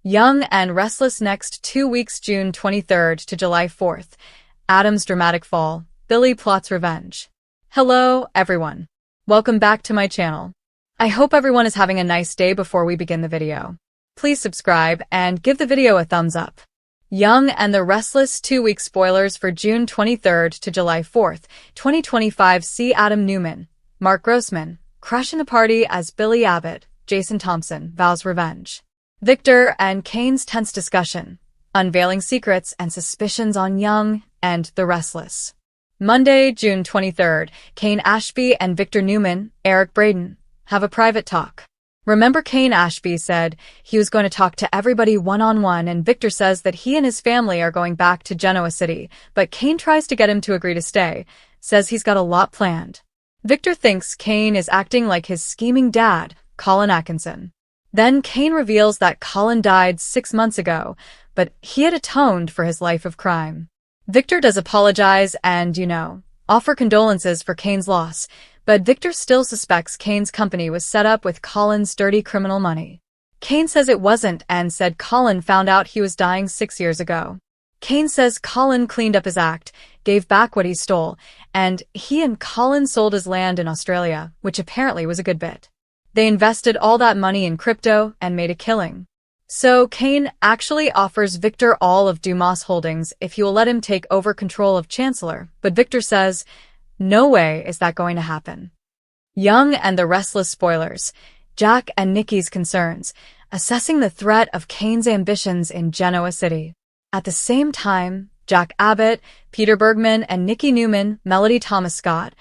Young and Restless next 2 weeks, June 23rd to July 4th. Adam's dramatic fall. Billy plots revenge. Hello, everyone. Welcome back to my channel. I hope everyone is having a nice day. Before we begin the video, please subscribe and give the video a thumbs up. Young and the Restless 2-week spoilers for June 23rd to July 4th, 2025. See Adam Newman, Mark Grossman, crushing the party as Billy Abbott. Jason Thompson vows revenge. Victor and Kane's tense discussion, unveiling secrets and suspicions on Young and the Restless. Monday, June 23rd, Kane Ashby and Victor Newman, Eric Braeden, have a private talk. Remember, Kane Ashby said he was going to talk to everybody one-on-one, and Victor says that he and his family are going back to Genoa City, but Kane tries to get him to agree to stay, says he's got a lot planned. Victor thinks Kane is acting like his scheming dad, Colin Atkinson. Then Kane reveals that Colin died 6 months ago, but he had atoned for his life of crime. Victor does apologize and, offer condolences for Kane's loss, but Victor still suspects Kane's company was set up with Colin's dirty criminal money. Kane says it wasn't and said Colin found out he was dying 6 years ago. Kane says Colin cleaned up his act, gave back what he stole, and he and Colin sold his land in Australia, which apparently was a good bit. They invested all that money in crypto and made a killing. So Kane actually offers Victor all of Dumas Holdings if he will let him take over control of Chancellor, but Victor says, no way is that going to happen. Young and the Restless spoilers, Jack and Nikki's concerns, assessing the threat of Kane's ambitions in Genoa City. At the same time, Jack Abbott, Peter Bergman, and Nikki Newman, Melody Thomas Scott,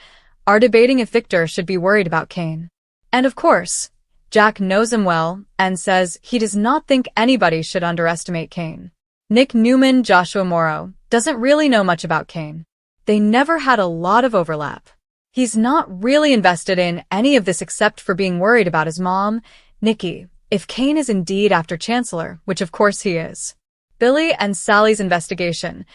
are debating if Victor should be worried about Kane. And of course, Jack knows him well and says he does not think anybody should underestimate Kane. Nick Newman, Joshua Morrow, doesn't really know much about Kane. They never had a lot of overlap. He's not really invested in any of this except for being worried about his mom, Nikki, if Kane is indeed after Chancellor, which of course he is. Billy and Sally's investigation,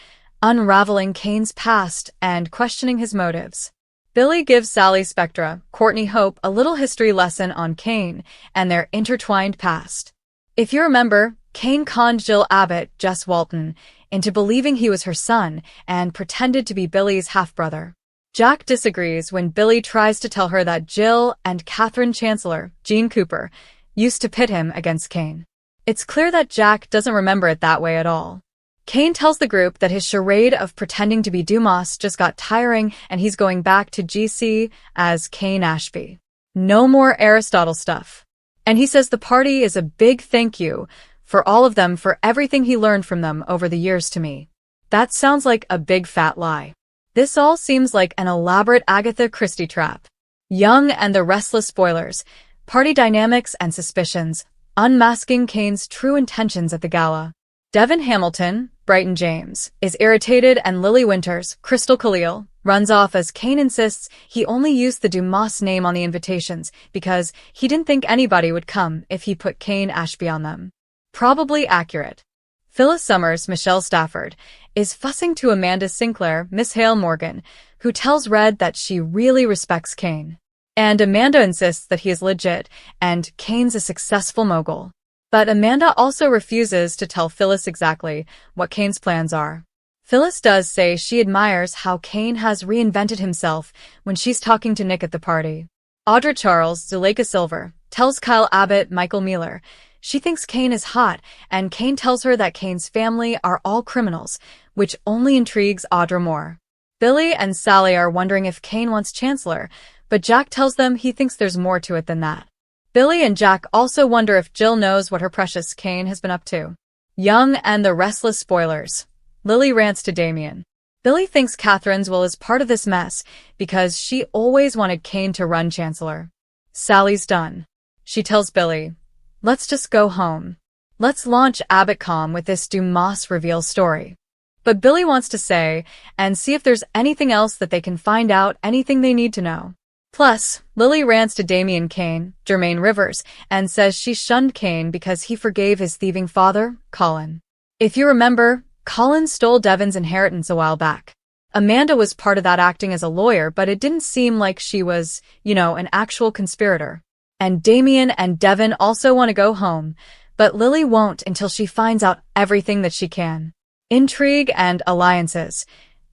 unraveling Kane's past and questioning his motives. Billy gives Sally Spectra, Courtney Hope, a little history lesson on Kane and their intertwined past. If you remember, Kane conned Jill Abbott, Jess Walton, into believing he was her son and pretended to be Billy's half-brother. Jack disagrees when Billy tries to tell her that Jill and Catherine Chancellor, Jean Cooper, used to pit him against Kane. It's clear that Jack doesn't remember it that way at all. Kane tells the group that his charade of pretending to be Dumas just got tiring and he's going back to GC as Kane Ashby. No more Aristotle stuff. And he says the party is a big thank you for all of them for everything he learned from them over the years. To me, that sounds like a big fat lie. This all seems like an elaborate Agatha Christie trap. Young and the Restless spoilers, party dynamics and suspicions, unmasking Kane's true intentions at the gala. Devin Hamilton, Brighton James, is irritated and Lily Winters, Crystal Khalil, runs off as Kane insists he only used the Dumas name on the invitations because he didn't think anybody would come if he put Kane Ashby on them. Probably accurate. Phyllis Summers, Michelle Stafford, is fussing to Amanda Sinclair, Miss Hale Morgan, who tells Red that she really respects Kane. And Amanda insists that he is legit and Kane's a successful mogul. But Amanda also refuses to tell Phyllis exactly what Kane's plans are. Phyllis does say she admires how Kane has reinvented himself when she's talking to Nick at the party. Audra Charles, Zuleika Silver, tells Kyle Abbott, Michael Mealer, she thinks Kane is hot, and Kane tells her that Kane's family are all criminals, which only intrigues Audra more. Billy and Sally are wondering if Kane wants Chancellor, but Jack tells them he thinks there's more to it than that. Billy and Jack also wonder if Jill knows what her precious Kane has been up to. Young and the Restless spoilers. Lily rants to Damien. Billy thinks Catherine's will is part of this mess because she always wanted Kane to run Chancellor. Sally's done. She tells Billy, let's just go home. Let's launch Abbott.com with this Dumas reveal story. But Billy wants to say and see if there's anything else that they can find out, anything they need to know. Plus, Lily rants to Damien Kane, Jermaine Rivers, and says she shunned Kane because he forgave his thieving father, Colin. If you remember, Colin stole Devin's inheritance a while back. Amanda was part of that acting as a lawyer, but it didn't seem like she was, an actual conspirator. And Damien and Devin also want to go home, But Lily won't until she finds out everything that she can. Intrigue and alliances.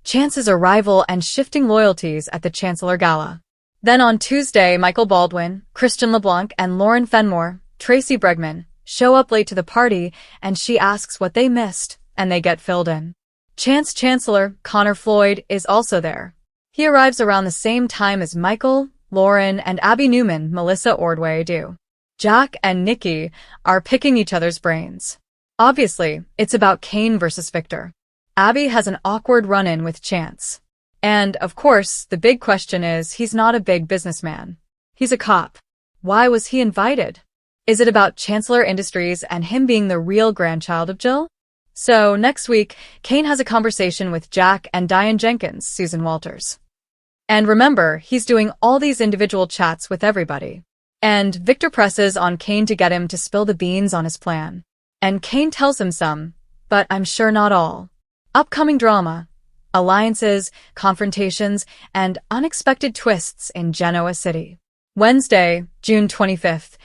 Chance's arrival and shifting loyalties at the Chancellor Gala. Then on Tuesday, Michael Baldwin, Christian LeBlanc, and Lauren Fenmore, Tracy Bregman, show up late to the party, and she asks what they missed, and they get filled in. Chance Chancellor Connor Floyd is also there. He arrives around the same time as Michael, Lauren, and Abby Newman, Melissa Ordway do. Jack and Nikki are picking each other's brains. Obviously, it's about Kane versus Victor. Abby has an awkward run-in with Chance. And, of course, the big question is he's not a big businessman. He's a cop. Why was he invited? Is it about Chancellor Industries and him being the real grandchild of Jill? So, next week, Kane has a conversation with Jack and Diane Jenkins, Susan Walters. And remember, he's doing all these individual chats with everybody. And Victor presses on Kane to get him to spill the beans on his plan. And Kane tells him some, but I'm sure not all. Upcoming drama. Alliances, confrontations, and unexpected twists in Genoa City. Wednesday, June 25th.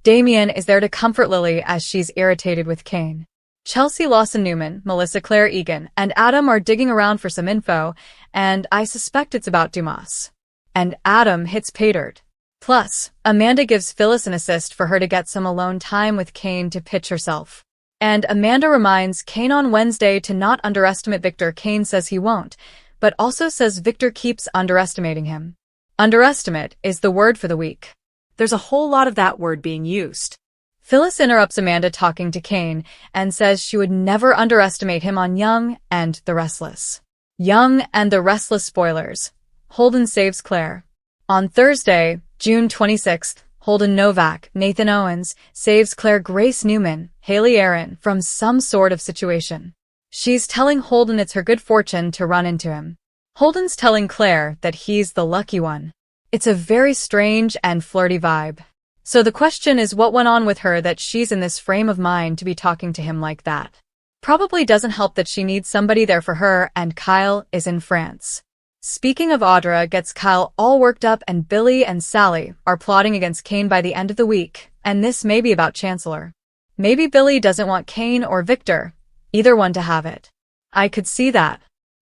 Damien is there to comfort Lily as she's irritated with Kane. Chelsea Lawson-Newman, Melissa Claire Egan, and Adam are digging around for some info, and I suspect it's about Dumas. And Adam hits pay dirt. Plus, Amanda gives Phyllis an assist for her to get some alone time with Kane to pitch herself. And Amanda reminds Kane on Wednesday to not underestimate Victor. Kane says he won't, but also says Victor keeps underestimating him. Underestimate is the word for the week. There's a whole lot of that word being used. Phyllis interrupts Amanda talking to Kane and says she would never underestimate him on Young and the Restless. Young and the Restless spoilers. Holden saves Claire. On Thursday, June 26th, Holden Novak, Nathan Owens, saves Claire Grace Newman, Haley Aaron, from some sort of situation. She's telling Holden it's her good fortune to run into him. Holden's telling Claire that he's the lucky one. It's a very strange and flirty vibe. So the question is what went on with her that she's in this frame of mind to be talking to him like that. Probably doesn't help that she needs somebody there for her and Kyle is in France. Speaking of, Audra gets Kyle all worked up and Billy and Sally are plotting against Kane by the end of the week, and this may be about Chancellor. Maybe Billy doesn't want Kane or Victor, either one, to have it. I could see that.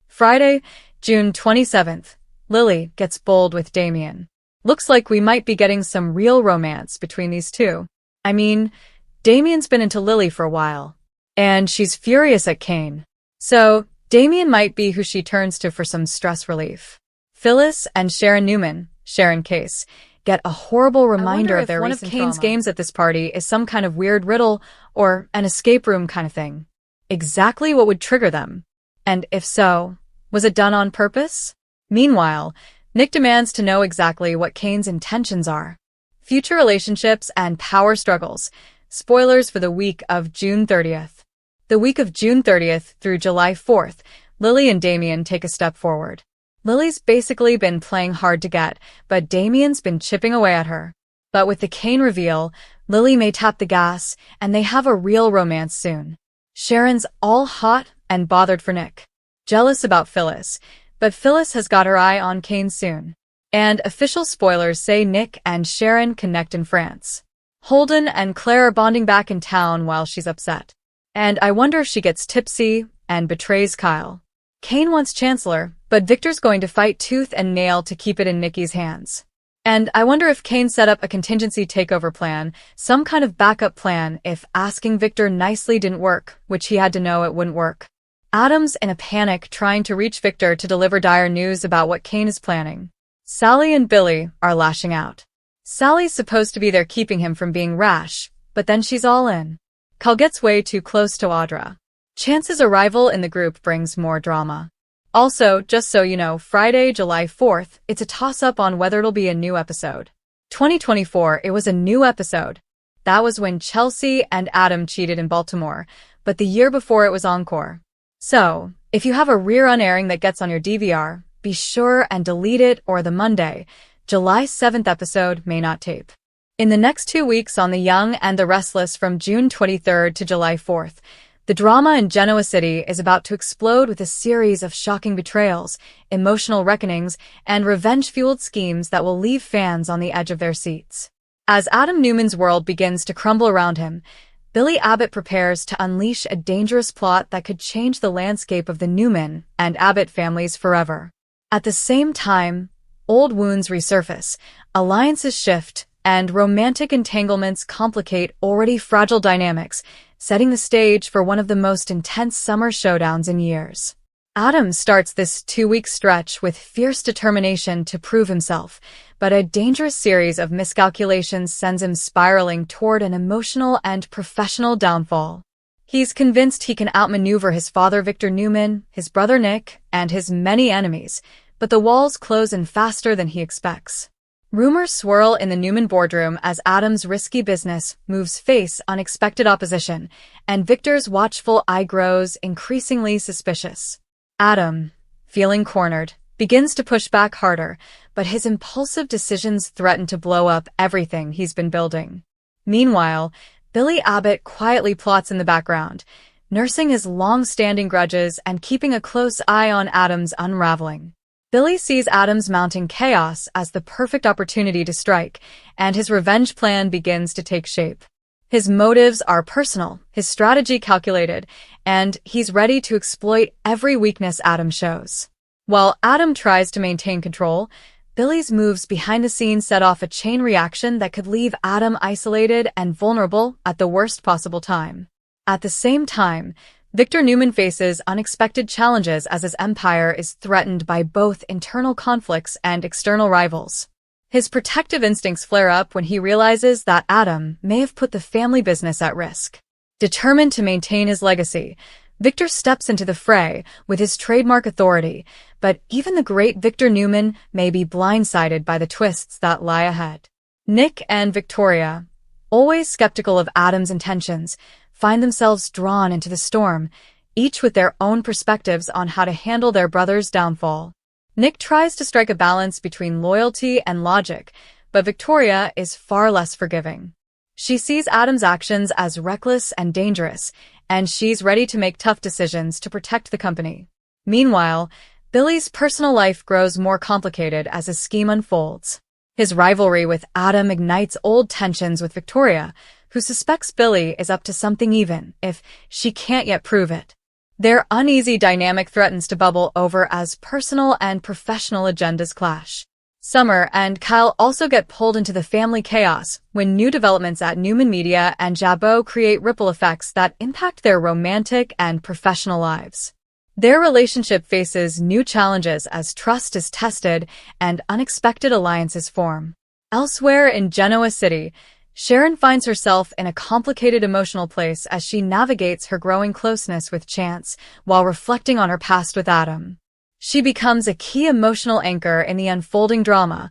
Friday, June 27th, Lily gets bold with Damien. Looks like we might be getting some real romance between these two. I mean, Damien's been into Lily for a while, and she's furious at Kane. So, Damien might be who she turns to for some stress relief. Phyllis and Sharon Newman, Sharon Case, get a horrible reminder of their recent trauma. One of Kane's games at this party is some kind of weird riddle or an escape room kind of thing. Exactly what would trigger them? And if so, was it done on purpose? Meanwhile, Nick demands to know exactly what Kane's intentions are. Future relationships and power struggles. Spoilers for the week of June 30th. The week of June 30th through July 4th, Lily and Damien take a step forward. Lily's basically been playing hard to get, but Damien's been chipping away at her. But with the Kane reveal, Lily may tap the gas, and they have a real romance soon. Sharon's all hot and bothered for Nick. Jealous about Phyllis, but Phyllis has got her eye on Kane soon. And official spoilers say Nick and Sharon connect in France. Holden and Claire are bonding back in town while she's upset. And I wonder if she gets tipsy and betrays Kyle. Kane wants Chancellor, but Victor's going to fight tooth and nail to keep it in Nikki's hands. And I wonder if Kane set up a contingency takeover plan, some kind of backup plan if asking Victor nicely didn't work, which he had to know it wouldn't work. Adam's in a panic trying to reach Victor to deliver dire news about what Kane is planning. Sally and Billy are lashing out. Sally's supposed to be there keeping him from being rash, but then she's all in. Kyle gets way too close to Audra. Chance's arrival in the group brings more drama. Also, just so you know, Friday, July 4th, it's a toss-up on whether it'll be a new episode. 2024, it was a new episode. That was when Chelsea and Adam cheated in Baltimore, but the year before it was Encore. So, if you have a rerun airing that gets on your DVR, be sure and delete it or the Monday, July 7th episode may not tape. In the next 2 weeks on The Young and the Restless from June 23rd to July 4th, the drama in Genoa City is about to explode with a series of shocking betrayals, emotional reckonings, and revenge-fueled schemes that will leave fans on the edge of their seats. As Adam Newman's world begins to crumble around him, Billy Abbott prepares to unleash a dangerous plot that could change the landscape of the Newman and Abbott families forever. At the same time, old wounds resurface, alliances shift, and romantic entanglements complicate already fragile dynamics, setting the stage for one of the most intense summer showdowns in years. Adam starts this 2-week stretch with fierce determination to prove himself, but a dangerous series of miscalculations sends him spiraling toward an emotional and professional downfall. He's convinced he can outmaneuver his father Victor Newman, his brother Nick, and his many enemies, but the walls close in faster than he expects. Rumors swirl in the Newman boardroom as Adam's risky business moves face unexpected opposition, and Victor's watchful eye grows increasingly suspicious. Adam, feeling cornered, begins to push back harder, but his impulsive decisions threaten to blow up everything he's been building. Meanwhile, Billy Abbott quietly plots in the background, nursing his long-standing grudges and keeping a close eye on Adam's unraveling. Billy sees Adam's mounting chaos as the perfect opportunity to strike, and his revenge plan begins to take shape. His motives are personal, his strategy calculated, and he's ready to exploit every weakness Adam shows. While Adam tries to maintain control, Billy's moves behind the scenes set off a chain reaction that could leave Adam isolated and vulnerable at the worst possible time. At the same time, Victor Newman faces unexpected challenges as his empire is threatened by both internal conflicts and external rivals. His protective instincts flare up when he realizes that Adam may have put the family business at risk. Determined to maintain his legacy, Victor steps into the fray with his trademark authority, but even the great Victor Newman may be blindsided by the twists that lie ahead. Nick and Victoria, always skeptical of Adam's intentions, find themselves drawn into the storm, each with their own perspectives on how to handle their brother's downfall. Nick tries to strike a balance between loyalty and logic, but Victoria is far less forgiving. She sees Adam's actions as reckless and dangerous, and she's ready to make tough decisions to protect the company. Meanwhile, Billy's personal life grows more complicated as his scheme unfolds. His rivalry with Adam ignites old tensions with Victoria, who suspects Billy is up to something even if she can't yet prove it. Their uneasy dynamic threatens to bubble over as personal and professional agendas clash. Summer and Kyle also get pulled into the family chaos when new developments at Newman Media and Jabot create ripple effects that impact their romantic and professional lives. Their relationship faces new challenges as trust is tested and unexpected alliances form. Elsewhere in Genoa City, Sharon finds herself in a complicated emotional place as she navigates her growing closeness with Chance while reflecting on her past with Adam. She becomes a key emotional anchor in the unfolding drama,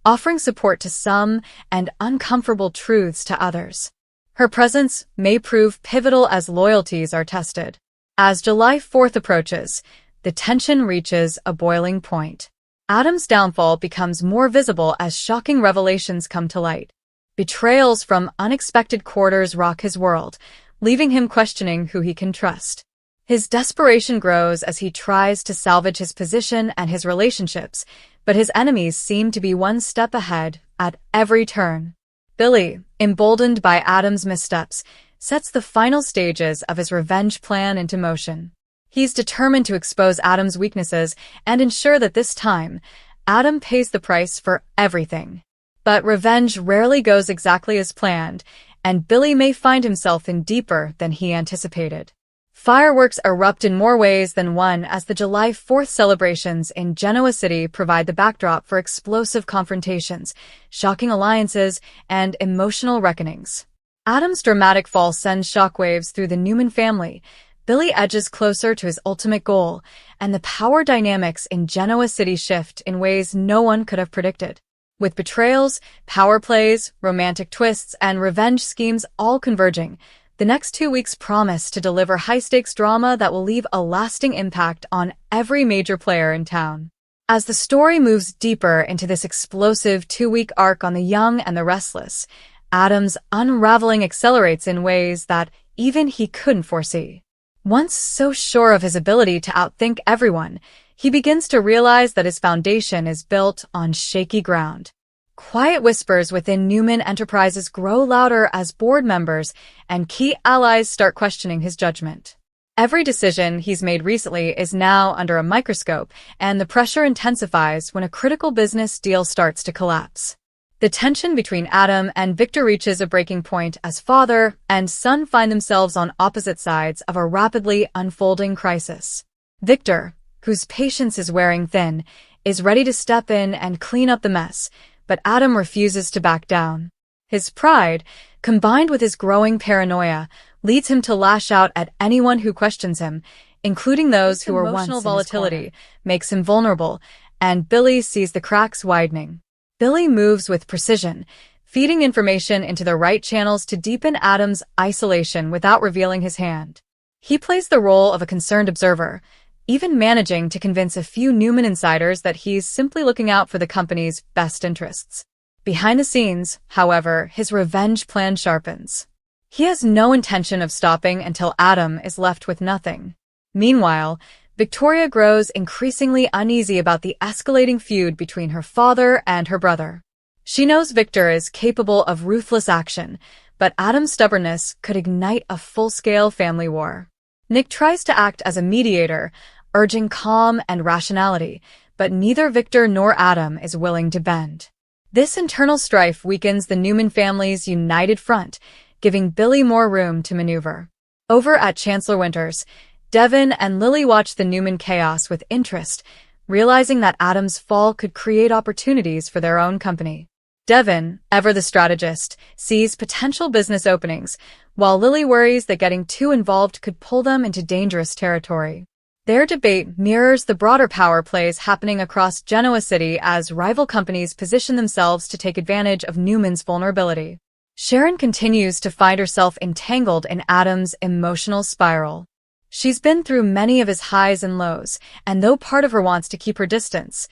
offering support to some and uncomfortable truths to others. Her presence may prove pivotal as loyalties are tested. As July 4th approaches, the tension reaches a boiling point. Adam's downfall becomes more visible as shocking revelations come to light. Betrayals from unexpected quarters rock his world, leaving him questioning who he can trust. His desperation grows as he tries to salvage his position and his relationships, but his enemies seem to be one step ahead at every turn. Billy, emboldened by Adam's missteps, sets the final stages of his revenge plan into motion. He's determined to expose Adam's weaknesses and ensure that this time, Adam pays the price for everything. But revenge rarely goes exactly as planned, and Billy may find himself in deeper than he anticipated. Fireworks erupt in more ways than one as the July 4th celebrations in Genoa City provide the backdrop for explosive confrontations, shocking alliances, and emotional reckonings. Adam's dramatic fall sends shockwaves through the Newman family. Billy edges closer to his ultimate goal, and the power dynamics in Genoa City shift in ways no one could have predicted. With betrayals, power plays, romantic twists, and revenge schemes all converging, the next 2 weeks promise to deliver high-stakes drama that will leave a lasting impact on every major player in town. As the story moves deeper into this explosive 2-week arc on the young and the restless, Adam's unraveling accelerates in ways that even he couldn't foresee. Once so sure of his ability to outthink everyone, he begins to realize that his foundation is built on shaky ground. Quiet whispers within Newman Enterprises grow louder as board members and key allies start questioning his judgment. Every decision he's made recently is now under a microscope, and the pressure intensifies when a critical business deal starts to collapse. The tension between Adam and Victor reaches a breaking point as father and son find themselves on opposite sides of a rapidly unfolding crisis. Victor, whose patience is wearing thin, is ready to step in and clean up the mess, but Adam refuses to back down. His pride, combined with his growing paranoia, leads him to lash out at anyone who questions him, including those who are once in his corner. Emotional volatility makes him vulnerable, and Billy sees the cracks widening. Billy moves with precision, feeding information into the right channels to deepen Adam's isolation without revealing his hand. He plays the role of a concerned observer, even managing to convince a few Newman insiders that he's simply looking out for the company's best interests. Behind the scenes, however, his revenge plan sharpens. He has no intention of stopping until Adam is left with nothing. Meanwhile, Victoria grows increasingly uneasy about the escalating feud between her father and her brother. She knows Victor is capable of ruthless action, but Adam's stubbornness could ignite a full-scale family war. Nick tries to act as a mediator, urging calm and rationality, but neither Victor nor Adam is willing to bend. This internal strife weakens the Newman family's united front, giving Billy more room to maneuver. Over at Chancellor Winters, Devin and Lily watch the Newman chaos with interest, realizing that Adam's fall could create opportunities for their own company. Devin, ever the strategist, sees potential business openings, while Lily worries that getting too involved could pull them into dangerous territory. Their debate mirrors the broader power plays happening across Genoa City as rival companies position themselves to take advantage of Newman's vulnerability. Sharon continues to find herself entangled in Adam's emotional spiral. She's been through many of his highs and lows, and though part of her wants to keep her distance,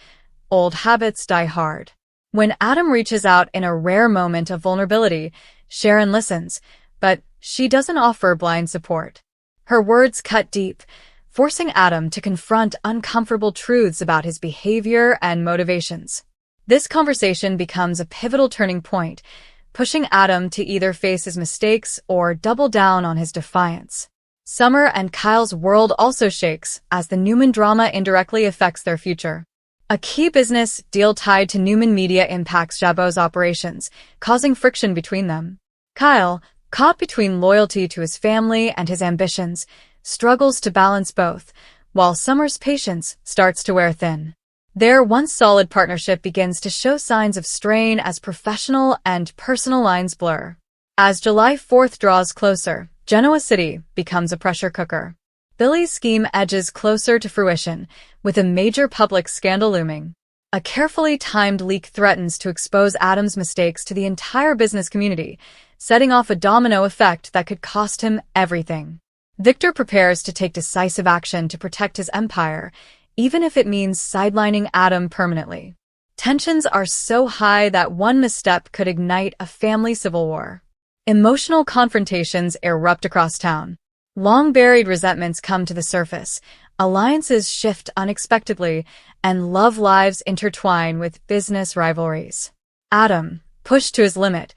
old habits die hard. When Adam reaches out in a rare moment of vulnerability, Sharon listens, but she doesn't offer blind support. Her words cut deep, forcing Adam to confront uncomfortable truths about his behavior and motivations. This conversation becomes a pivotal turning point, pushing Adam to either face his mistakes or double down on his defiance. Summer and Kyle's world also shakes as the Newman drama indirectly affects their future. A key business deal tied to Newman Media impacts Jabot's operations, causing friction between them. Kyle, caught between loyalty to his family and his ambitions, struggles to balance both, while Summer's patience starts to wear thin. Their once solid partnership begins to show signs of strain as professional and personal lines blur. As July 4th draws closer, Genoa City becomes a pressure cooker. Billy's scheme edges closer to fruition, with a major public scandal looming. A carefully timed leak threatens to expose Adam's mistakes to the entire business community, setting off a domino effect that could cost him everything. Victor prepares to take decisive action to protect his empire, even if it means sidelining Adam permanently. Tensions are so high that one misstep could ignite a family civil war. Emotional confrontations erupt across town. Long-buried resentments come to the surface, alliances shift unexpectedly, and love lives intertwine with business rivalries. Adam, pushed to his limit,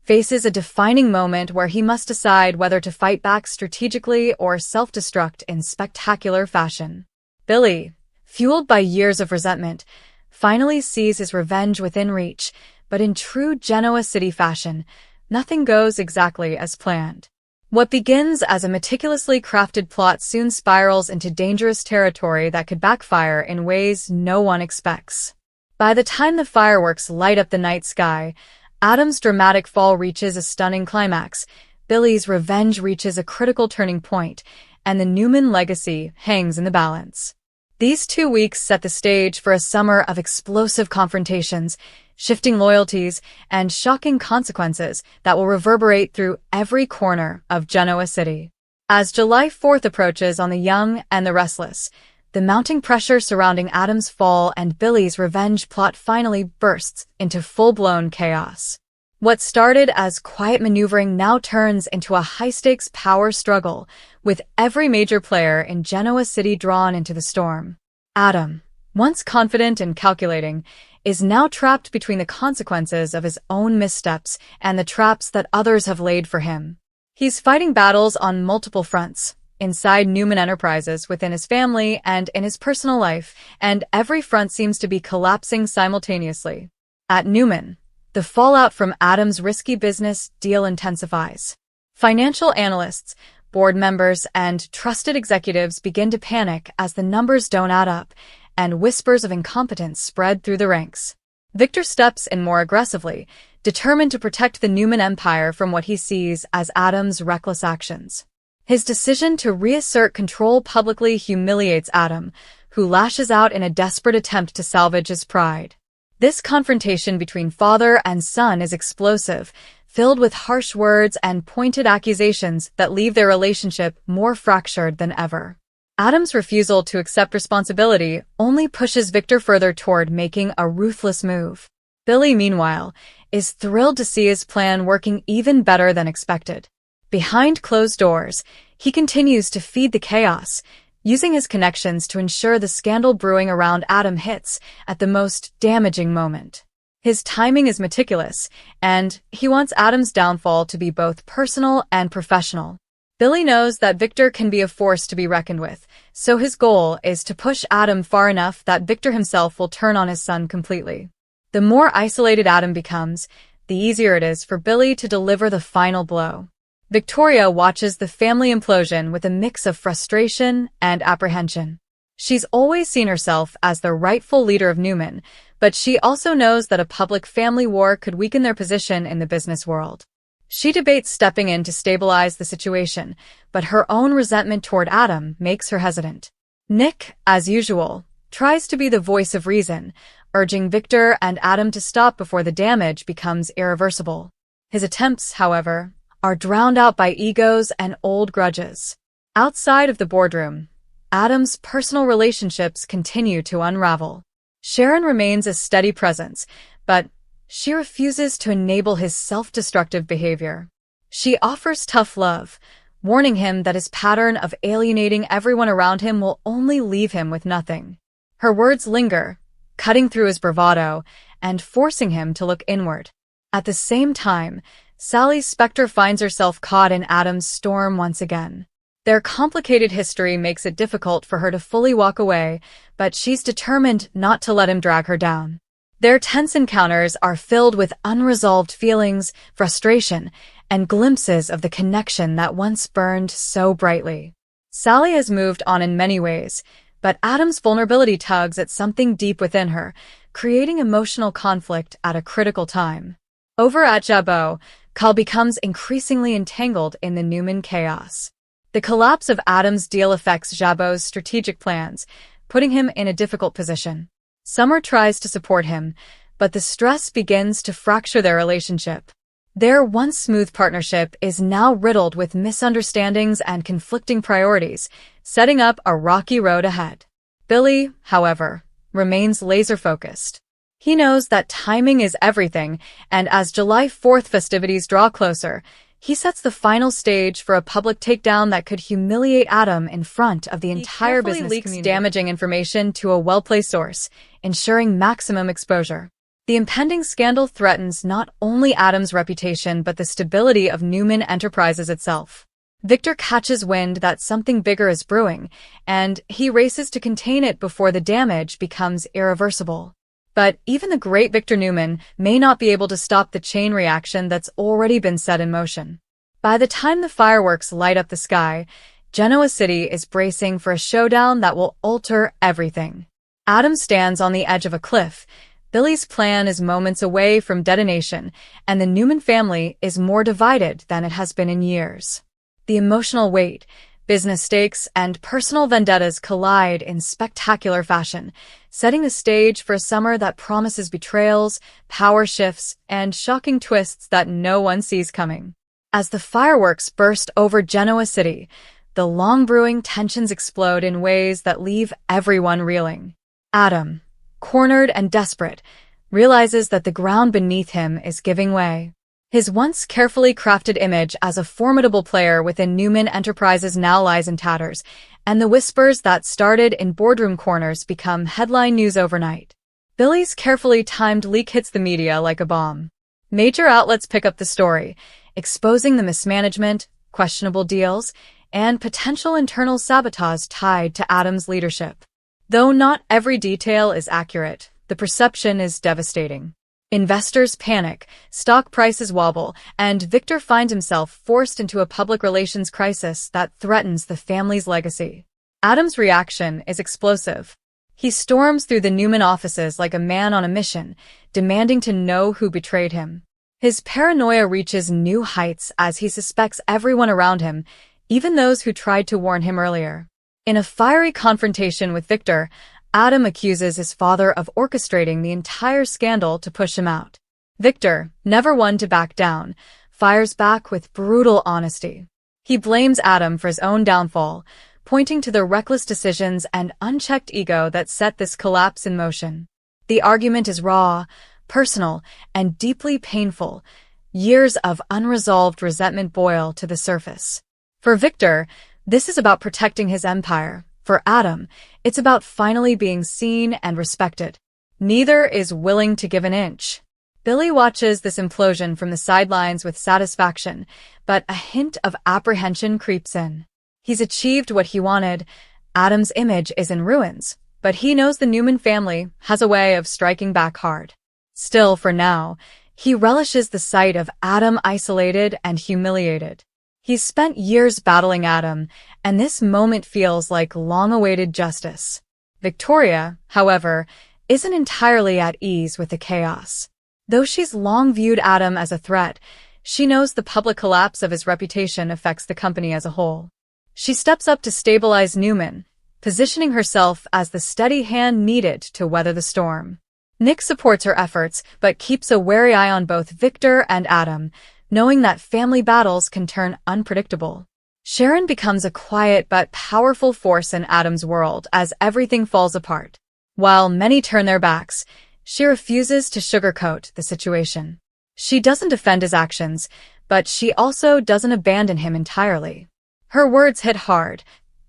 faces a defining moment where he must decide whether to fight back strategically or self-destruct in spectacular fashion. Billy, fueled by years of resentment, finally sees his revenge within reach, but in true Genoa City fashion, nothing goes exactly as planned. What begins as a meticulously crafted plot soon spirals into dangerous territory that could backfire in ways no one expects. By the time the fireworks light up the night sky, Adam's dramatic fall reaches a stunning climax, Billy's revenge reaches a critical turning point, and the Newman legacy hangs in the balance. These 2 weeks set the stage for a summer of explosive confrontations, shifting loyalties, and shocking consequences that will reverberate through every corner of Genoa City. As July 4th approaches on the young and the restless, the mounting pressure surrounding Adam's fall and Billy's revenge plot finally bursts into full-blown chaos. What started as quiet maneuvering now turns into a high-stakes power struggle, with every major player in Genoa City drawn into the storm. Adam, once confident and calculating, is now trapped between the consequences of his own missteps and the traps that others have laid for him. He's fighting battles on multiple fronts, inside Newman Enterprises, within his family, and in his personal life, and every front seems to be collapsing simultaneously. At Newman, the fallout from Adam's risky business deal intensifies. Financial analysts, board members, and trusted executives begin to panic as the numbers don't add up, and whispers of incompetence spread through the ranks. Victor steps in more aggressively, determined to protect the Newman empire from what he sees as Adam's reckless actions. His decision to reassert control publicly humiliates Adam, who lashes out in a desperate attempt to salvage his pride. This confrontation between father and son is explosive, filled with harsh words and pointed accusations that leave their relationship more fractured than ever. Adam's refusal to accept responsibility only pushes Victor further toward making a ruthless move. Billy, meanwhile, is thrilled to see his plan working even better than expected. Behind closed doors, he continues to feed the chaos, using his connections to ensure the scandal brewing around Adam hits at the most damaging moment. His timing is meticulous, and he wants Adam's downfall to be both personal and professional. Billy knows that Victor can be a force to be reckoned with, so his goal is to push Adam far enough that Victor himself will turn on his son completely. The more isolated Adam becomes, the easier it is for Billy to deliver the final blow. Victoria watches the family implosion with a mix of frustration and apprehension. She's always seen herself as the rightful leader of Newman, but she also knows that a public family war could weaken their position in the business world. She debates stepping in to stabilize the situation, but her own resentment toward Adam makes her hesitant. Nick, as usual, tries to be the voice of reason, urging Victor and Adam to stop before the damage becomes irreversible. His attempts, however, are drowned out by egos and old grudges. Outside of the boardroom, Adam's personal relationships continue to unravel. Sharon remains a steady presence, but she refuses to enable his self-destructive behavior. She offers tough love, warning him that his pattern of alienating everyone around him will only leave him with nothing. Her words linger, cutting through his bravado and forcing him to look inward. At the same time, Sally's specter finds herself caught in Adam's storm once again. Their complicated history makes it difficult for her to fully walk away, but she's determined not to let him drag her down. Their tense encounters are filled with unresolved feelings, frustration, and glimpses of the connection that once burned so brightly. Sally has moved on in many ways, but Adam's vulnerability tugs at something deep within her, creating emotional conflict at a critical time. Over at Jabot, Cal becomes increasingly entangled in the Newman chaos. The collapse of Adam's deal affects Jabot's strategic plans, putting him in a difficult position. Summer tries to support him, but the stress begins to fracture their relationship. Their once smooth partnership is now riddled with misunderstandings and conflicting priorities, setting up a rocky road ahead. Billy, however, remains laser-focused. He knows that timing is everything, and as July 4th festivities draw closer, he sets the final stage for a public takedown that could humiliate Adam in front of the entire business community. He leaks damaging information to a well-placed source, ensuring maximum exposure. The impending scandal threatens not only Adam's reputation but the stability of Newman Enterprises itself. Victor catches wind that something bigger is brewing, and he races to contain it before the damage becomes irreversible. But even the great Victor Newman may not be able to stop the chain reaction that's already been set in motion. By the time the fireworks light up the sky, Genoa City is bracing for a showdown that will alter everything. Adam stands on the edge of a cliff. Billy's plan is moments away from detonation, and the Newman family is more divided than it has been in years. The emotional weight, business stakes, and personal vendettas collide in spectacular fashion, setting the stage for a summer that promises betrayals, power shifts, and shocking twists that no one sees coming. As the fireworks burst over Genoa City, the long-brewing tensions explode in ways that leave everyone reeling. Adam, cornered and desperate, realizes that the ground beneath him is giving way. His once carefully crafted image as a formidable player within Newman Enterprises now lies in tatters, and the whispers that started in boardroom corners become headline news overnight. Billy's carefully timed leak hits the media like a bomb. Major outlets pick up the story, exposing the mismanagement, questionable deals, and potential internal sabotage tied to Adam's leadership. Though not every detail is accurate, the perception is devastating. Investors panic, stock prices wobble, and Victor finds himself forced into a public relations crisis that threatens the family's legacy. Adam's reaction is explosive. He storms through the Newman offices like a man on a mission, demanding to know who betrayed him. His paranoia reaches new heights as he suspects everyone around him, even those who tried to warn him earlier. In a fiery confrontation with Victor, Adam accuses his father of orchestrating the entire scandal to push him out. Victor, never one to back down, fires back with brutal honesty. He blames Adam for his own downfall, pointing to the reckless decisions and unchecked ego that set this collapse in motion. The argument is raw, personal, and deeply painful. Years of unresolved resentment boil to the surface. For Victor, this is about protecting his empire. For Adam, it's about finally being seen and respected. Neither is willing to give an inch. Billy watches this implosion from the sidelines with satisfaction, but a hint of apprehension creeps in. He's achieved what he wanted. Adam's image is in ruins, but he knows the Newman family has a way of striking back hard. Still, for now, he relishes the sight of Adam isolated and humiliated. He's spent years battling Adam, and this moment feels like long-awaited justice. Victoria, however, isn't entirely at ease with the chaos. Though she's long viewed Adam as a threat, she knows the public collapse of his reputation affects the company as a whole. She steps up to stabilize Newman, positioning herself as the steady hand needed to weather the storm. Nick supports her efforts, but keeps a wary eye on both Victor and Adam, knowing that family battles can turn unpredictable. Sharon becomes a quiet but powerful force in Adam's world as everything falls apart. While many turn their backs, she refuses to sugarcoat the situation. She doesn't defend his actions, but she also doesn't abandon him entirely. Her words hit hard.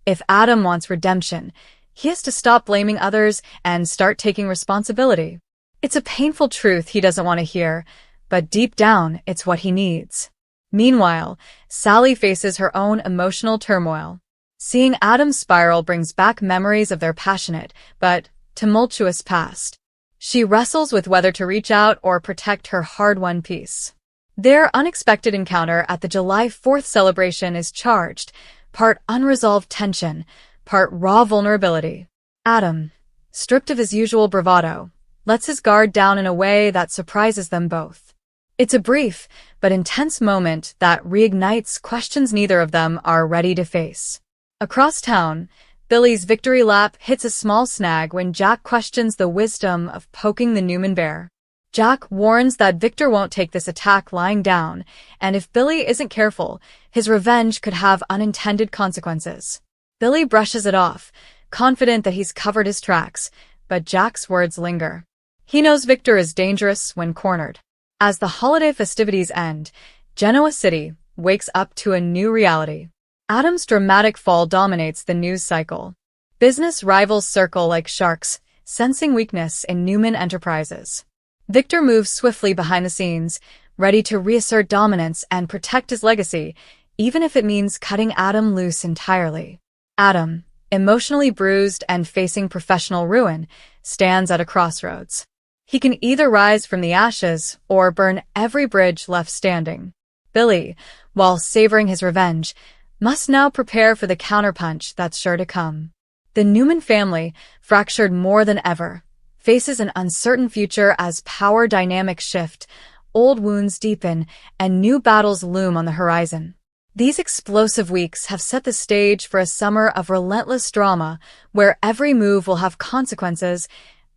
If Adam wants redemption, he has to stop blaming others and start taking responsibility. It's a painful truth he doesn't want to hear, but deep down, it's what he needs. Meanwhile, Sally faces her own emotional turmoil. Seeing Adam spiral brings back memories of their passionate but tumultuous past. She wrestles with whether to reach out or protect her hard-won peace. Their unexpected encounter at the July 4th celebration is charged, part unresolved tension, part raw vulnerability. Adam, stripped of his usual bravado, lets his guard down in a way that surprises them both. It's a brief but intense moment that reignites questions neither of them are ready to face. Across town, Billy's victory lap hits a small snag when Jack questions the wisdom of poking the Newman bear. Jack warns that Victor won't take this attack lying down, and if Billy isn't careful, his revenge could have unintended consequences. Billy brushes it off, confident that he's covered his tracks, but Jack's words linger. He knows Victor is dangerous when cornered. As the holiday festivities end, Genoa City wakes up to a new reality. Adam's dramatic fall dominates the news cycle. Business rivals circle like sharks, sensing weakness in Newman Enterprises. Victor moves swiftly behind the scenes, ready to reassert dominance and protect his legacy, even if it means cutting Adam loose entirely. Adam, emotionally bruised and facing professional ruin, stands at a crossroads. He can either rise from the ashes or burn every bridge left standing. Billy, while savoring his revenge, must now prepare for the counterpunch that's sure to come. The Newman family, fractured more than ever, faces an uncertain future as power dynamics shift, old wounds deepen, and new battles loom on the horizon. These explosive weeks have set the stage for a summer of relentless drama where every move will have consequences,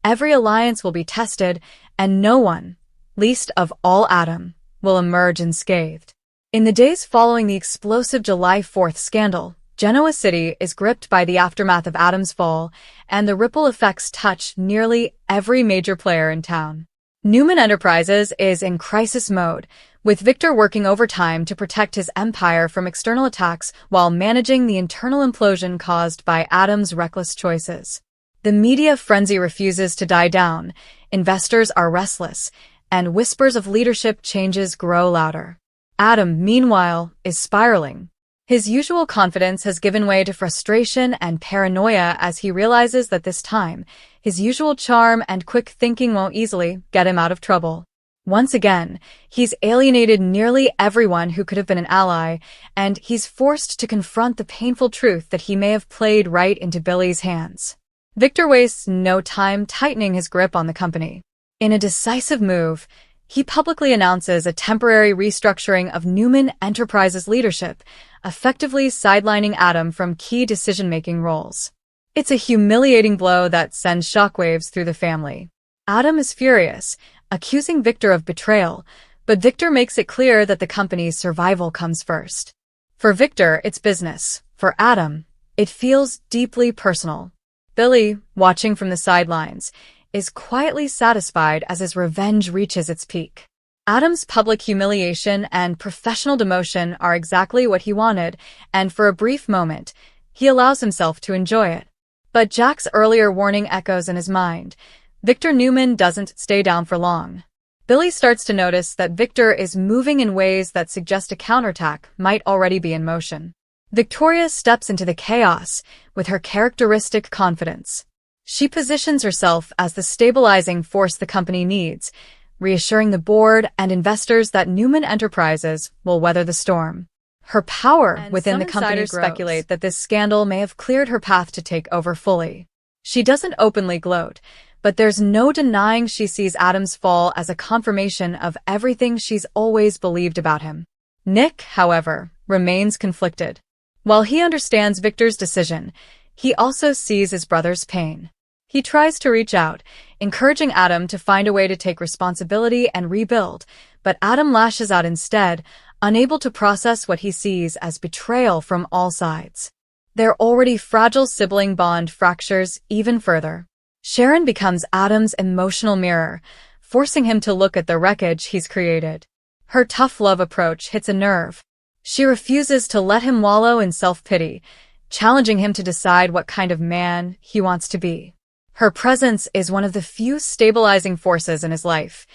every alliance will be tested, and no one, least of all Adam, will emerge unscathed. In the days following the explosive July 4th scandal, Genoa City is gripped by the aftermath of Adam's fall, and the ripple effects touch nearly every major player in town. Newman Enterprises is in crisis mode, with Victor working overtime to protect his empire from external attacks while managing the internal implosion caused by Adam's reckless choices. The media frenzy refuses to die down, investors are restless, and whispers of leadership changes grow louder. Adam, meanwhile, is spiraling. His usual confidence has given way to frustration and paranoia as he realizes that this time, his usual charm and quick thinking won't easily get him out of trouble. Once again, he's alienated nearly everyone who could have been an ally, and he's forced to confront the painful truth that he may have played right into Billy's hands. Victor wastes no time tightening his grip on the company. In a decisive move, he publicly announces a temporary restructuring of Newman Enterprises' leadership, effectively sidelining Adam from key decision-making roles. It's a humiliating blow that sends shockwaves through the family. Adam is furious, accusing Victor of betrayal, but Victor makes it clear that the company's survival comes first. For Victor, it's business. For Adam, it feels deeply personal. Billy, watching from the sidelines, is quietly satisfied as his revenge reaches its peak. Adam's public humiliation and professional demotion are exactly what he wanted, and for a brief moment, he allows himself to enjoy it. But Jack's earlier warning echoes in his mind. Victor Newman doesn't stay down for long. Billy starts to notice that Victor is moving in ways that suggest a counterattack might already be in motion. Victoria steps into the chaos with her characteristic confidence. She positions herself as the stabilizing force the company needs, reassuring the board and investors that Newman Enterprises will weather the storm. Her power within the company speculate that this scandal may have cleared her path to take over fully. She doesn't openly gloat, but there's no denying she sees Adam's fall as a confirmation of everything she's always believed about him. Nick, however, remains conflicted. While he understands Victor's decision, he also sees his brother's pain. He tries to reach out, encouraging Adam to find a way to take responsibility and rebuild, but Adam lashes out instead, unable to process what he sees as betrayal from all sides. Their already fragile sibling bond fractures even further. Sharon becomes Adam's emotional mirror, forcing him to look at the wreckage he's created. Her tough love approach hits a nerve. She refuses to let him wallow in self-pity, challenging him to decide what kind of man he wants to be. Her presence is one of the few stabilizing forces in his life,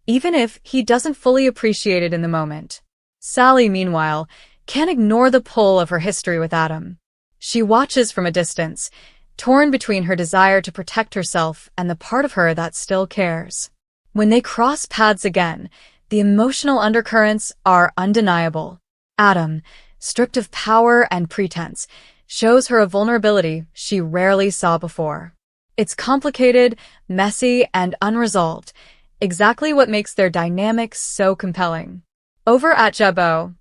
even if he doesn't fully appreciate it in the moment. Sally, meanwhile, can't ignore the pull of her history with Adam. She watches from a distance, torn between her desire to protect herself and the part of her that still cares. When they cross paths again, the emotional undercurrents are undeniable. Adam, stripped of power and pretense, shows her a vulnerability she rarely saw before. It's complicated, messy, and unresolved, exactly what makes their dynamic so compelling. Over at Jabot,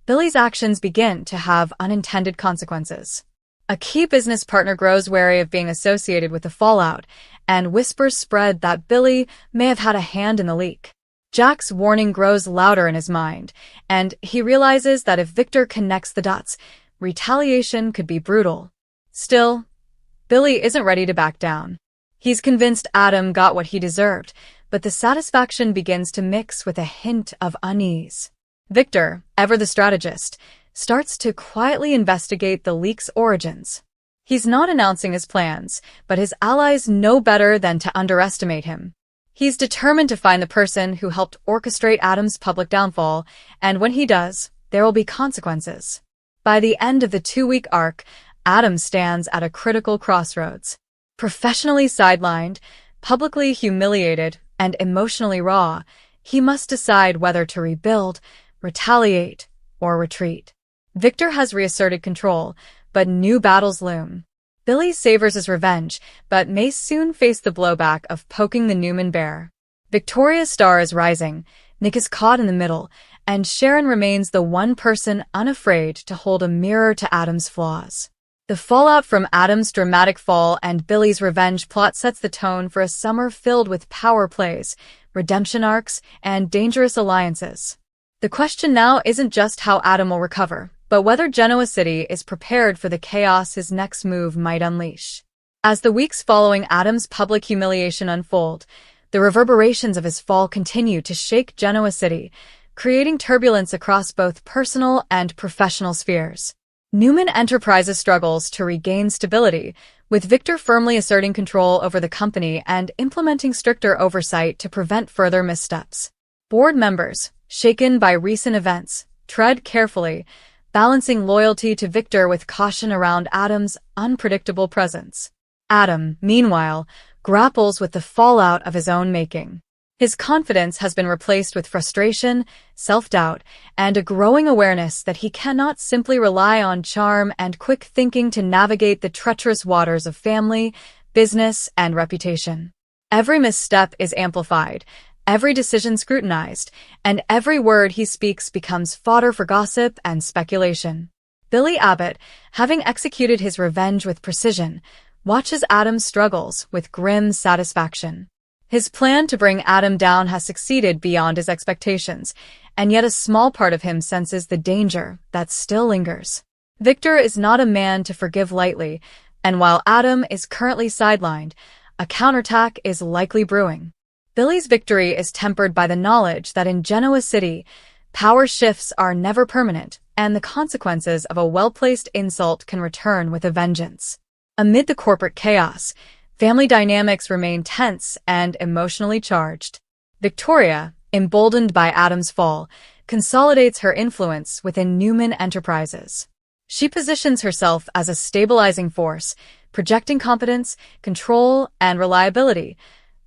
Billy's actions begin to have unintended consequences. A key business partner grows wary of being associated with the fallout, and whispers spread that Billy may have had a hand in the leak. Jack's warning grows louder in his mind, and he realizes that if Victor connects the dots, retaliation could be brutal. Still, Billy isn't ready to back down. He's convinced Adam got what he deserved, but the satisfaction begins to mix with a hint of unease. Victor, ever the strategist, starts to quietly investigate the leak's origins. He's not announcing his plans, but his allies know better than to underestimate him. He's determined to find the person who helped orchestrate Adam's public downfall, and when he does, there will be consequences. By the end of the 2-week arc, Adam stands at a critical crossroads. Professionally sidelined, publicly humiliated, and emotionally raw, he must decide whether to rebuild, retaliate, or retreat. Victor has reasserted control, but new battles loom. Billy savors his revenge, but may soon face the blowback of poking the Newman bear. Victoria's star is rising, Nick is caught in the middle, and Sharon remains the one person unafraid to hold a mirror to Adam's flaws. The fallout from Adam's dramatic fall and Billy's revenge plot sets the tone for a summer filled with power plays, redemption arcs, and dangerous alliances. The question now isn't just how Adam will recover, but whether Genoa City is prepared for the chaos his next move might unleash. As the weeks following Adam's public humiliation unfold, the reverberations of his fall continue to shake Genoa City, creating turbulence across both personal and professional spheres. Newman Enterprises struggles to regain stability, with Victor firmly asserting control over the company and implementing stricter oversight to prevent further missteps. Board members, shaken by recent events, tread carefully, balancing loyalty to Victor with caution around Adam's unpredictable presence. Adam, meanwhile, grapples with the fallout of his own making. His confidence has been replaced with frustration, self-doubt, and a growing awareness that he cannot simply rely on charm and quick thinking to navigate the treacherous waters of family, business, and reputation. Every misstep is amplified, every decision scrutinized, and every word he speaks becomes fodder for gossip and speculation. Billy Abbott, having executed his revenge with precision, watches Adam's struggles with grim satisfaction. His plan to bring Adam down has succeeded beyond his expectations, and yet a small part of him senses the danger that still lingers. Victor is not a man to forgive lightly, and while Adam is currently sidelined, a counterattack is likely brewing. Billy's victory is tempered by the knowledge that in Genoa City, power shifts are never permanent, and the consequences of a well-placed insult can return with a vengeance. Amid the corporate chaos, family dynamics remain tense and emotionally charged. Victoria, emboldened by Adam's fall, consolidates her influence within Newman Enterprises. She positions herself as a stabilizing force, projecting competence, control, and reliability,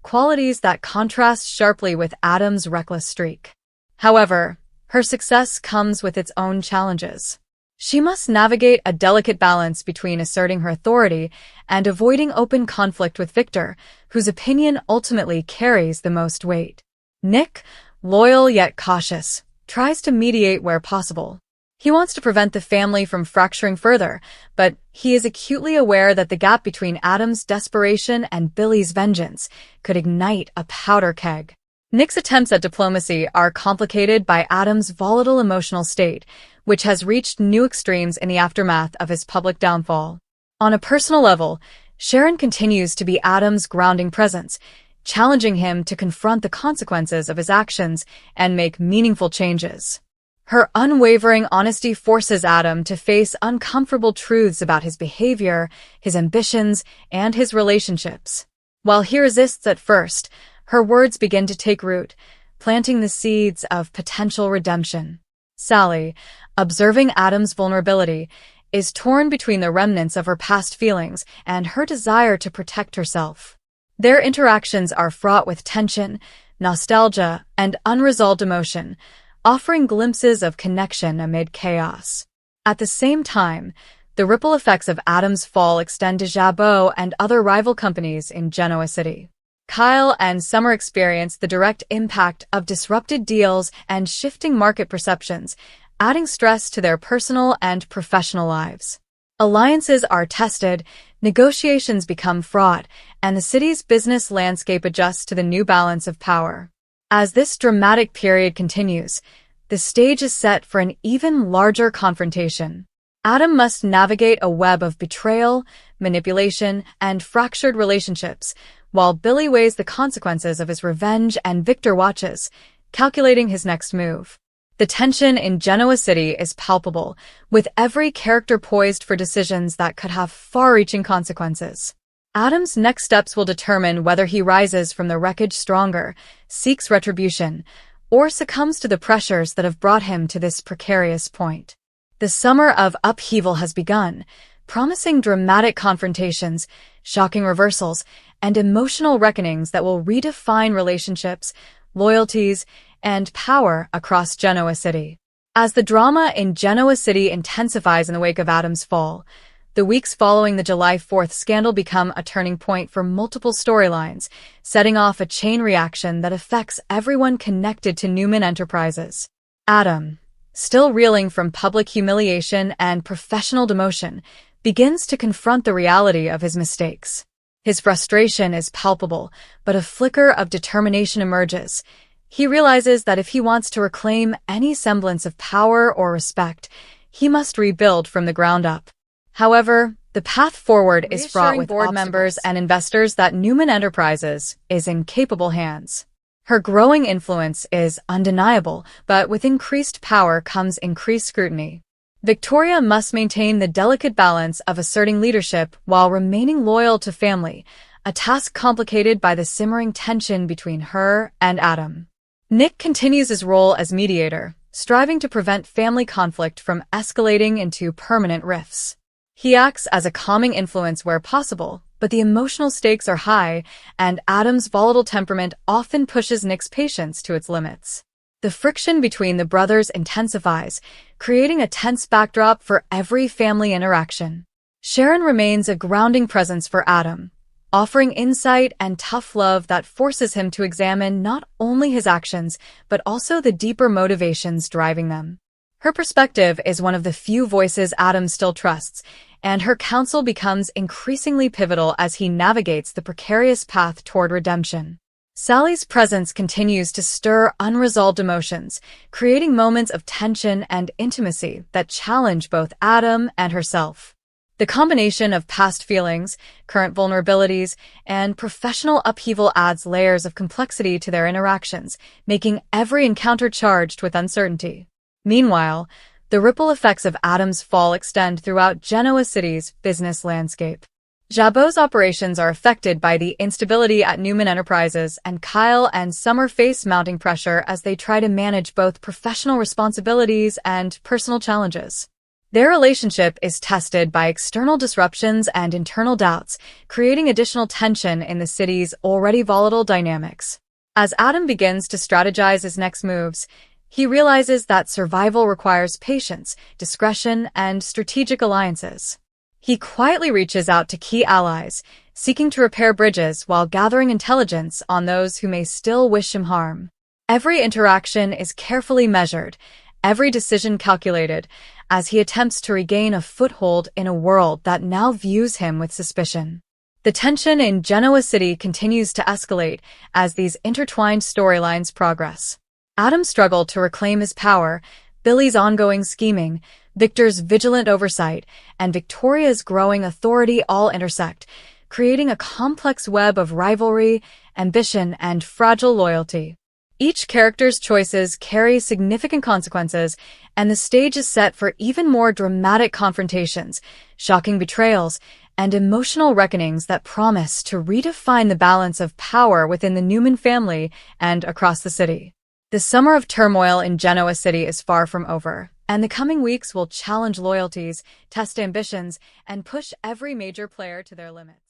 qualities that contrast sharply with Adam's reckless streak. However, her success comes with its own challenges. She must navigate a delicate balance between asserting her authority and avoiding open conflict with Victor, whose opinion ultimately carries the most weight. Nick, loyal yet cautious, tries to mediate where possible. He wants to prevent the family from fracturing further, but he is acutely aware that the gap between Adam's desperation and Billy's vengeance could ignite a powder keg. Nick's attempts at diplomacy are complicated by Adam's volatile emotional state, which has reached new extremes in the aftermath of his public downfall. On a personal level, Sharon continues to be Adam's grounding presence, challenging him to confront the consequences of his actions and make meaningful changes. Her unwavering honesty forces Adam to face uncomfortable truths about his behavior, his ambitions, and his relationships. While he resists at first, her words begin to take root, planting the seeds of potential redemption. Sally, observing Adam's vulnerability, is torn between the remnants of her past feelings and her desire to protect herself. Their interactions are fraught with tension, nostalgia, and unresolved emotion, offering glimpses of connection amid chaos. At the same time, the ripple effects of Adam's fall extend to Jabot and other rival companies in Genoa City. Kyle and Summer experience the direct impact of disrupted deals and shifting market perceptions, adding stress to their personal and professional lives. Alliances are tested, negotiations become fraught, and the city's business landscape adjusts to the new balance of power. As this dramatic period continues, the stage is set for an even larger confrontation. Adam must navigate a web of betrayal, manipulation, and fractured relationships, while Billy weighs the consequences of his revenge and Victor watches, calculating his next move. The tension in Genoa City is palpable, with every character poised for decisions that could have far-reaching consequences. Adam's next steps will determine whether he rises from the wreckage stronger, seeks retribution, or succumbs to the pressures that have brought him to this precarious point. The summer of upheaval has begun, promising dramatic confrontations, shocking reversals, and emotional reckonings that will redefine relationships, loyalties, and power across Genoa City. As the drama in Genoa City intensifies in the wake of Adam's fall, the weeks following the July 4th scandal become a turning point for multiple storylines, setting off a chain reaction that affects everyone connected to Newman Enterprises. Adam, still reeling from public humiliation and professional demotion, begins to confront the reality of his mistakes. His frustration is palpable, but a flicker of determination emerges. He realizes that if he wants to reclaim any semblance of power or respect, he must rebuild from the ground up. However, the path forward is fraught with board members and investors that Newman Enterprises is in capable hands. Her growing influence is undeniable, but with increased power comes increased scrutiny. Victoria must maintain the delicate balance of asserting leadership while remaining loyal to family, a task complicated by the simmering tension between her and Adam. Nick continues his role as mediator, striving to prevent family conflict from escalating into permanent rifts. He acts as a calming influence where possible, but the emotional stakes are high, and Adam's volatile temperament often pushes Nick's patience to its limits. The friction between the brothers intensifies, creating a tense backdrop for every family interaction. Sharon remains a grounding presence for Adam, offering insight and tough love that forces him to examine not only his actions, but also the deeper motivations driving them. Her perspective is one of the few voices Adam still trusts, and her counsel becomes increasingly pivotal as he navigates the precarious path toward redemption. Sally's presence continues to stir unresolved emotions, creating moments of tension and intimacy that challenge both Adam and herself. The combination of past feelings, current vulnerabilities, and professional upheaval adds layers of complexity to their interactions, making every encounter charged with uncertainty. Meanwhile, the ripple effects of Adam's fall extend throughout Genoa City's business landscape. Jabot's operations are affected by the instability at Newman Enterprises, and Kyle and Summer face mounting pressure as they try to manage both professional responsibilities and personal challenges. Their relationship is tested by external disruptions and internal doubts, creating additional tension in the city's already volatile dynamics. As Adam begins to strategize his next moves, he realizes that survival requires patience, discretion, and strategic alliances. He quietly reaches out to key allies, seeking to repair bridges while gathering intelligence on those who may still wish him harm. Every interaction is carefully measured, every decision calculated, as he attempts to regain a foothold in a world that now views him with suspicion. The tension in Genoa City continues to escalate as these intertwined storylines progress. Adam's struggle to reclaim his power, Billy's ongoing scheming, Victor's vigilant oversight, and Victoria's growing authority all intersect, creating a complex web of rivalry, ambition, and fragile loyalty. Each character's choices carry significant consequences, and the stage is set for even more dramatic confrontations, shocking betrayals, and emotional reckonings that promise to redefine the balance of power within the Newman family and across the city. The summer of turmoil in Genoa City is far from over, and the coming weeks will challenge loyalties, test ambitions, and push every major player to their limits.